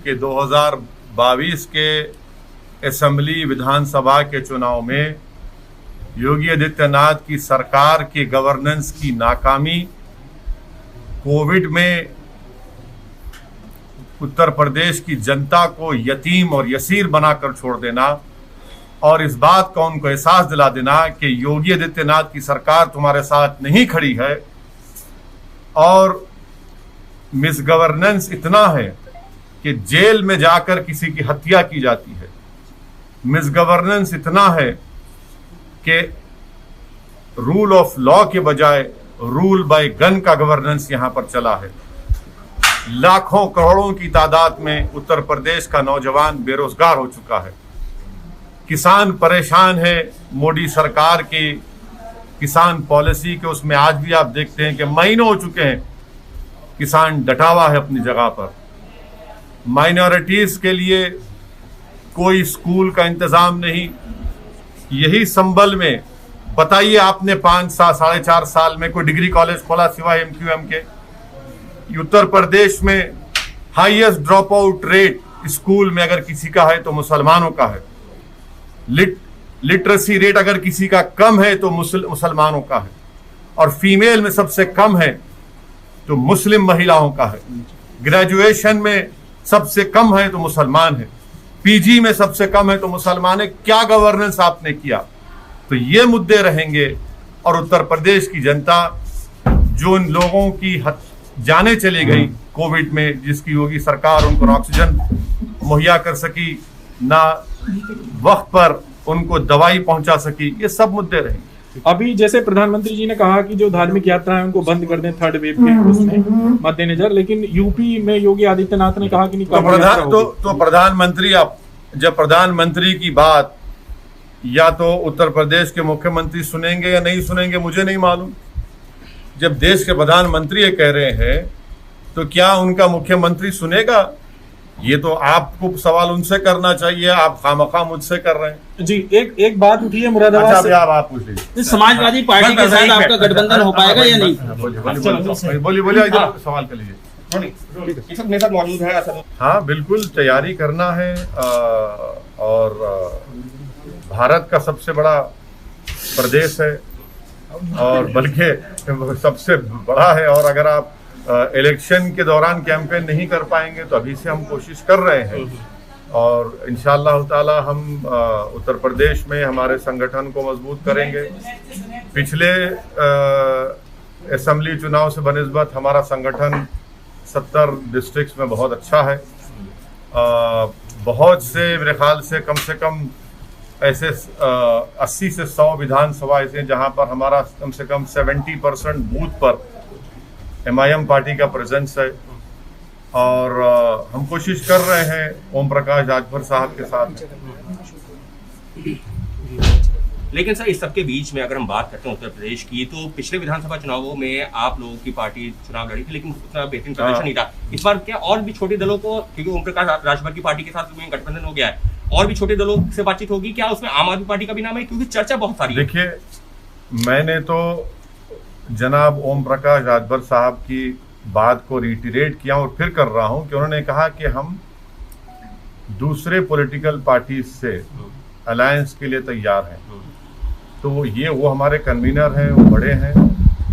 कि 2022 के असेंबली विधानसभा के चुनाव में योगी आदित्यनाथ की सरकार की गवर्नेंस की नाकामी, कोविड में उत्तर प्रदेश की जनता को यतीम और यसीर बनाकर छोड़ देना और इस बात का उनको एहसास दिला देना कि योगी आदित्यनाथ की सरकार तुम्हारे साथ नहीं खड़ी है और मिसगवर्नेंस इतना है कि जेल में जाकर किसी की हत्या की जाती है। मिसगवर्नेंस इतना है कि रूल ऑफ लॉ के बजाय रूल बाय गन का गवर्नेंस यहां पर चला है। लाखों करोड़ों की तादाद में उत्तर प्रदेश का नौजवान बेरोजगार हो चुका है। किसान परेशान है मोदी सरकार की किसान पॉलिसी के, उसमें आज भी आप देखते हैं कि महीनों हो चुके हैं किसान डटा हुआ है अपनी जगह पर। माइनॉरिटीज के लिए कोई स्कूल का इंतजाम नहीं। यही संबल में बताइए आपने 5 साल 4.5 साल में कोई डिग्री कॉलेज खोला सिवाय MQM के? उत्तर प्रदेश में highest drop out rate school में अगर किसी का है तो मुसलमानों का है। लिटरेसी रेट अगर किसी का कम है तो मुसलमानों का है और फीमेल में सबसे कम है तो मुस्लिम महिलाओं का है। ग्रेजुएशन में सबसे कम है तो मुसलमान है। PG में सबसे कम है तो मुसलमान है। क्या गवर्नेंस आपने किया? तो ये मुद्दे रहेंगे और उत्तर प्रदेश की जनता जो इन लोगों की जाने चली गई कोविड में, जिसकी योगी सरकार उनको ऑक्सीजन मुहैया कर सकी, ना वक्त पर उनको दवाई पहुंचा सकी, ये सब मुद्दे रहेंगे। अभी जैसे प्रधानमंत्री जी ने कहा कि जो धार्मिक यात्राएं उनको बंद कर दें थर्ड वेव के उसमें मद्देनजर, लेकिन यूपी में योगी आदित्यनाथ ने कहा कि नहीं। तो प्रधानमंत्री, अब जब प्रधानमंत्री की बात या तो उत्तर प्रदेश के मुख्यमंत्री सुनेंगे या नहीं सुनेंगे मुझे नहीं मालूम। जब देश के प्रधानमंत्री ये कह रहे हैं तो क्या उनका मुख्यमंत्री सुनेगा? ये तो आपको सवाल उनसे करना चाहिए, आप खामखा मुझसे कर रहे हैं। जी एक बात उठी है मुरादाबाद से। आप पूछ लीजिए, समाजवादी पार्टी के साथ आपका गठबंधन हो पाएगा या नहीं? बोलिए सवाल कर लीजिए। सब नेता मौजूद है। हाँ बिल्कुल, तैयारी करना है और भारत का सबसे बड़ा प्रदेश है और बल्कि सबसे बड़ा है और अगर आप इलेक्शन के दौरान कैंपेन नहीं कर पाएंगे तो अभी से हम कोशिश कर रहे हैं और इंशाअल्लाह ताला हम उत्तर प्रदेश में हमारे संगठन को मजबूत करेंगे। पिछले असेंबली चुनाव से बनिस्बत हमारा संगठन 70 डिस्ट्रिक्ट्स में बहुत अच्छा है। बहुत से मेरे ख्याल से कम ऐसे 80 से 100 विधानसभा ऐसे जहां पर हमारा कम से कम 70% बूथ पर MIM पार्टी का प्रेजेंस है और हम कोशिश कर रहे हैं ओम प्रकाश राजभर साहब के साथ। लेकिन सर, इस सबके बीच में अगर हम बात करते हैं उत्तर प्रदेश की, तो पिछले विधानसभा चुनावों में आप लोगों की पार्टी चुनाव लड़ी थी लेकिन उतना बेहतरीन प्रदर्शन नहीं था। इस बार क्या और भी छोटे दलों को, क्योंकि ओम प्रकाश राजभर की पार्टी के साथ में गठबंधन हो गया है, और भी छोटे दलों से बातचीत होगी क्या? उसमें आम आदमी पार्टी का भी नाम है, क्योंकि चर्चा बहुत सारी है। देखिए, मैंने तो जनाब ओम प्रकाश राजभर साहब की बात को रिटीरेट किया और फिर कर रहा हूं कि उन्होंने कहा कि हम दूसरे पॉलिटिकल पार्टी से अलायंस के लिए तैयार हैं। तो वो हमारे कन्वीनर हैं, वो बड़े हैं,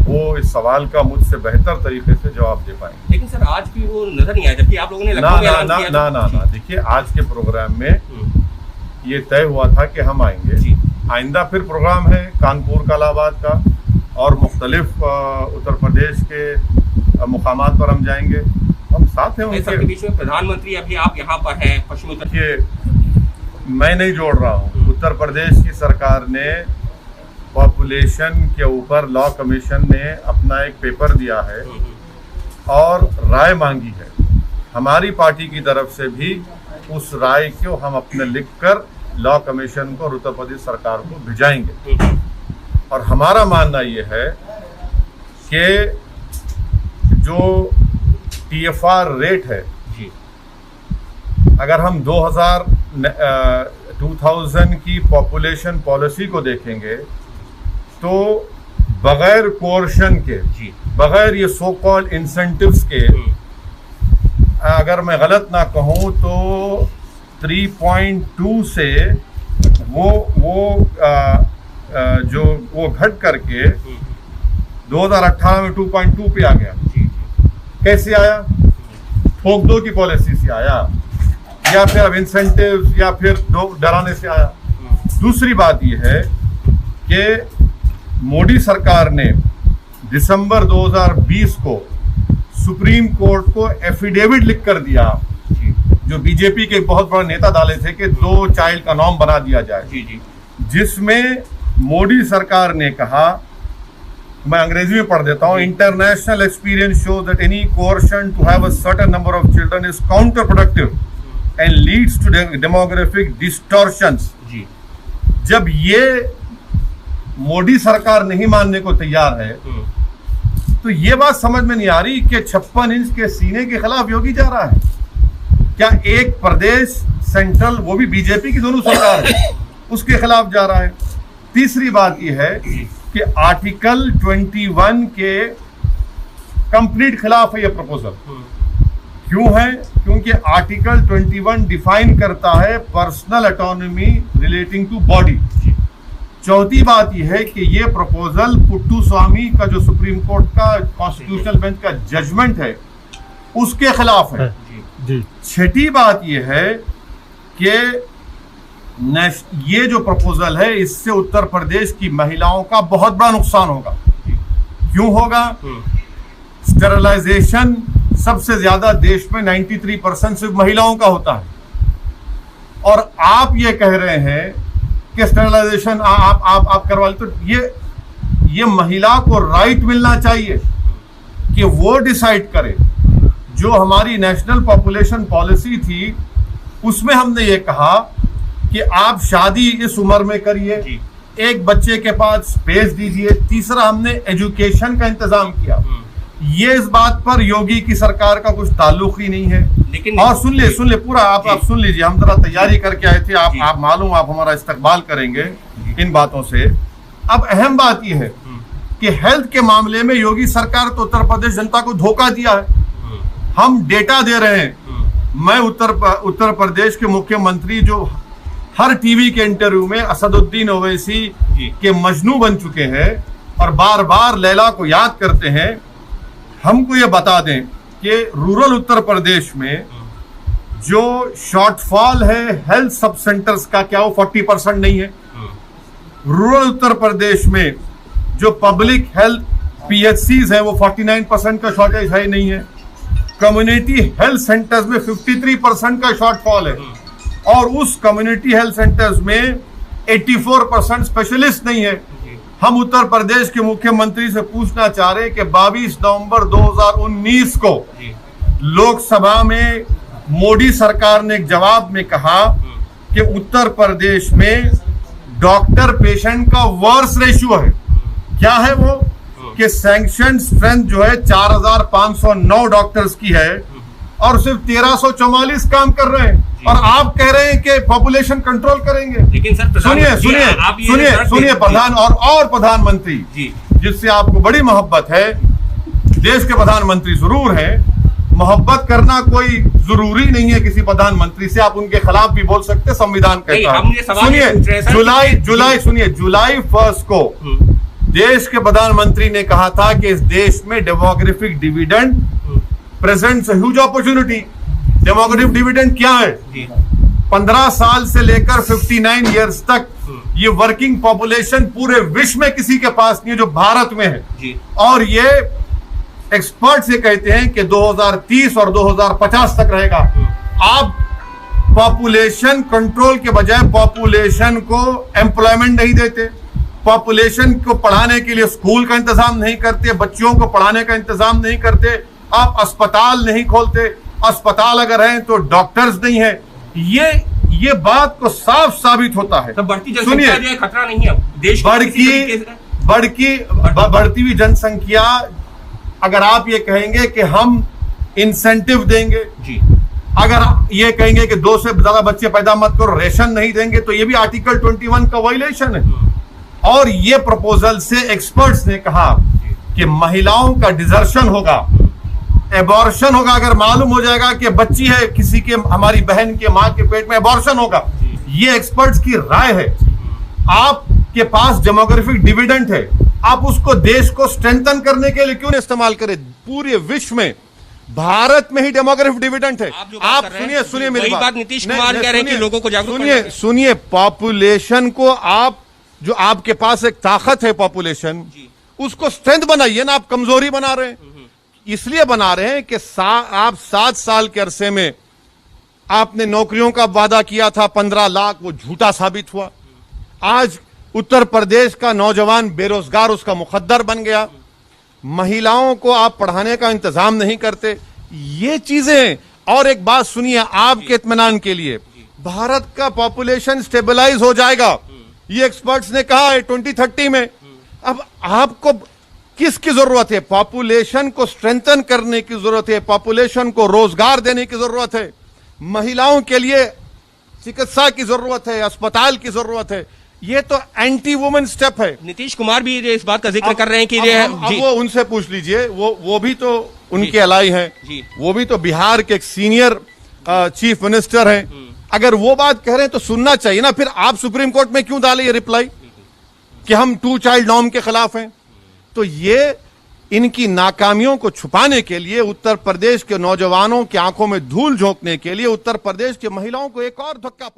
वो इस सवाल का मुझसे बेहतर तरीके से जवाब दे पाएंगे। लेकिन सर, आज भी वो नजर नहीं आया, जबकि आप लोगों ने ना देखिए, आज के प्रोग्राम में ये तय हुआ था कि हम आएंगे। आइंदा फिर प्रोग्राम है कानपुर का, इलाहाबाद का और मुख्तलिफ उत्तर प्रदेश के मुकामात पर हम जाएंगे। हम साथ हैं उनके। बीच में प्रधानमंत्री अभी आप यहाँ पर हैं पश्चिम उत्तर। ये मैं नहीं जोड़ रहा हूँ। उत्तर प्रदेश की सरकार ने पॉपुलेशन के ऊपर लॉ कमीशन ने अपना एक पेपर दिया है और राय मांगी है। हमारी पार्टी की तरफ से भी उस राय को हम अपने लिखकर लॉ कमीशन को और उत्तर प्रदेश सरकार को भिजाएंगे। और हमारा मानना ये है कि जो TFR रेट है, अगर हम 2000 की पॉपुलेशन पॉलिसी को देखेंगे तो बगैर कोर्शन के, बगैर ये सो कॉल्ड इंसेंटिव्स के, अगर मैं गलत ना कहूं तो 3.2 से वो घट करके 2018 में 2.2 पे आ गया। कैसे आया? ठोक दो की पॉलिसी से आया, या फिर अब इंसेंटिव, या फिर डराने से आया। दूसरी बात यह है कि मोदी सरकार ने दिसंबर 2020 को सुप्रीम कोर्ट को एफिडेविट लिख कर दिया, जो बीजेपी के बहुत बड़ा नेता डाले थे, कि 2 चाइल्ड का नॉर्म बना दिया जाए, जिसमें मोदी सरकार ने कहा, मैं अंग्रेजी में पढ़ देता हूं, international experience show that any coercion to have a certain number of children is counterproductive and leads to demographic distortions. जब ये मोदी सरकार नहीं मानने को तैयार है तो ये बात समझ में नहीं आ रही कि 56 इंच के सीने के खिलाफ योगी जा रहा है क्या? एक प्रदेश सेंट्रल, वो भी बीजेपी की दोनों सरकार है, उसके खिलाफ जा रहा है। तीसरी बात यह है कि आर्टिकल 21 के कंप्लीट खिलाफ है ये प्रपोजल। क्यों है? क्योंकि आर्टिकल 21 डिफाइन करता है personal autonomy relating to body. चौथी बात यह है कि ये प्रपोजल पुट्टुस्वामी का, जो सुप्रीम कोर्ट का कॉन्स्टिट्यूशनल बेंच का जजमेंट है, उसके खिलाफ है। छठी बात यह है कि ये जो प्रपोजल है, इससे उत्तर प्रदेश की महिलाओं का बहुत बड़ा नुकसान होगा। क्यों होगा? स्टेरिलाइजेशन सबसे ज्यादा देश में 93% सिर्फ महिलाओं का होता है, और आप ये कह रहे हैं कि स्टेरिलाइजेशन आप करवा ले। तो ये महिला को राइट मिलना चाहिए कि वो डिसाइड करे। जो हमारी नेशनल पॉपुलेशन पॉलिसी थी, उसमें हमने ये कहा कि आप शादी इस उम्र में करिए, एक बच्चे के पास स्पेस दीजिए। तीसरा, हमने एजुकेशन का इंतजाम किया। ये इस बात पर योगी की सरकार का कुछ ताल्लुक ही नहीं है। लेकिन और सुन ले पूरा आप सुन लीजिए, हम जरा तैयारी करके आए थे, आप मालूम, आप हमारा इस्तकबाल करेंगे इन बातों से। अब अहम बात यह है कि हेल्थ के मामले में योगी सरकार तो उत्तर प्रदेश जनता को धोखा दिया है। हम डेटा दे रहे हैं। मैं उत्तर प्रदेश के मुख्यमंत्री, जो हर टीवी के इंटरव्यू में असदुद्दीन ओवैसी के मजनू बन चुके हैं और बार बार लैला को याद करते हैं, हमको ये बता दें कि रूरल उत्तर प्रदेश में जो शॉर्टफॉल है हेल्थ सब सेंटर्स का, क्या वो 40% नहीं है? रूरल उत्तर प्रदेश में जो पब्लिक हेल्थ PHCs है, वो 49% का शॉर्टेज है नहीं है। कम्युनिटी हेल्थ सेंटर्स में 53% का शॉर्टफॉल है, और उस कम्युनिटी हेल्थ सेंटर्स में 84% स्पेशलिस्ट नहीं है। हम उत्तर प्रदेश के मुख्यमंत्री से पूछना चाह रहे हैं कि 22 नवंबर 2019 को लोकसभा में मोदी सरकार ने एक जवाब में कहा कि उत्तर प्रदेश में डॉक्टर पेशेंट का वर्स रेशियो है। क्या है वो? कि सैंक्शन स्ट्रेंथ जो है 4509 डॉक्टर्स की है, और सिर्फ 1344 काम कर रहे हैं, और आप कह रहे हैं कि पॉपुलेशन कंट्रोल करेंगे। लेकिन सर, सुनिए प्रधान और प्रधानमंत्री जिससे आपको बड़ी मोहब्बत है, देश के प्रधानमंत्री जरूर है, मोहब्बत करना कोई जरूरी नहीं है किसी प्रधानमंत्री से। आप उनके खिलाफ भी बोल सकते, संविधान कहता है। सुनिए, जुलाई 1 को देश के प्रधानमंत्री ने कहा था कि इस देश में demographic dividend presents a huge opportunity. Demographic dividend क्या है? 15 साल से लेकर 59 इयर्स तक ये वर्किंग पॉपुलेशन पूरे विश्व में किसी के पास नहीं है जो भारत में है। और ये एक्सपर्ट्स ये कहते हैं कि 2030 और 2050 तक रहेगा। आप पॉपुलेशन कंट्रोल के बजाय पॉपुलेशन को एम्प्लॉयमेंट नहीं देते, पॉपुलेशन को पढ़ाने के लिए स्कूल का इंतजाम नहीं करते, बच्चियों को पढ़ाने का इंतजाम नहीं करते, आप अस्पताल नहीं खोलते, अस्पताल अगर हैं तो डॉक्टर्स नहीं है। ये बात को साफ साबित होता है। तो बढ़ती जनसंख्या जो है खतरा नहीं है देश बढ़ती हुई जनसंख्या। अगर आप ये कहेंगे कि हम इंसेंटिव देंगे जी, अगर ये कहेंगे कि 2 से ज्यादा बच्चे पैदा मत करो, रेशन नहीं देंगे, तो ये भी आर्टिकल 21 का वायलेशन है। और ये प्रपोजल से एक्सपर्ट्स ने कहा कि महिलाओं का डिजर्शन होगा, एबॉर्शन होगा, अगर मालूम हो जाएगा कि बच्ची है किसी के, हमारी बहन के मां के पेट में, एबॉर्शन होगा। ये एक्सपर्ट्स की राय है। आपके पास डेमोग्राफिक डिविडेंड है, आप उसको देश को स्ट्रेंथन करने के लिए क्यों नहीं इस्तेमाल करें? पूरे विश्व में भारत में ही डेमोग्राफिक डिविडेंड है। आप सुनिए मेरी बात। नीतीश कुमार कह रहे हैं कि लोगों को जागरूक सुनिए, पॉपुलेशन को आप, जो आपके पास एक ताकत है पॉपुलेशन, उसको स्ट्रेंथ बनाइए ना, आप कमजोरी बना रहे हैं। इसलिए बना रहे हैं कि आप 7 साल के अरसे में आपने नौकरियों का वादा किया था 15 लाख, वो झूठा साबित हुआ। आज उत्तर प्रदेश का नौजवान बेरोजगार उसका मुकद्दर बन गया। महिलाओं को आप पढ़ाने का इंतजाम नहीं करते, ये चीजें। और एक बात सुनिए आपके इत्मीनान के लिए, भारत का पॉपुलेशन स्टेबलाइज हो जाएगा, ये एक्सपर्ट्स ने कहा है 2030 में। अब आपको किसकी जरूरत है? पॉपुलेशन को स्ट्रेंथन करने की जरूरत है, पॉपुलेशन को रोजगार देने की जरूरत है, महिलाओं के लिए चिकित्सा की जरूरत है, अस्पताल की जरूरत है। ये तो एंटी वुमेन स्टेप है। नीतीश कुमार भी इस बात का जिक्र कर रहे हैं कि अब वो उनसे पूछ लीजिए, वो भी तो उनके अलाई हैं, वो भी तो बिहार के एक सीनियर चीफ मिनिस्टर हैं। अगर वो बात कह रहे हैं तो सुनना चाहिए ना। फिर आप सुप्रीम कोर्ट में क्यों डाले ये रिप्लाई कि हम 2 चाइल्ड नॉर्म के खिलाफ हैं? तो ये इनकी नाकामियों को छुपाने के लिए, उत्तर प्रदेश के नौजवानों की आंखों में धूल झोंकने के लिए, उत्तर प्रदेश की महिलाओं को एक और धक्का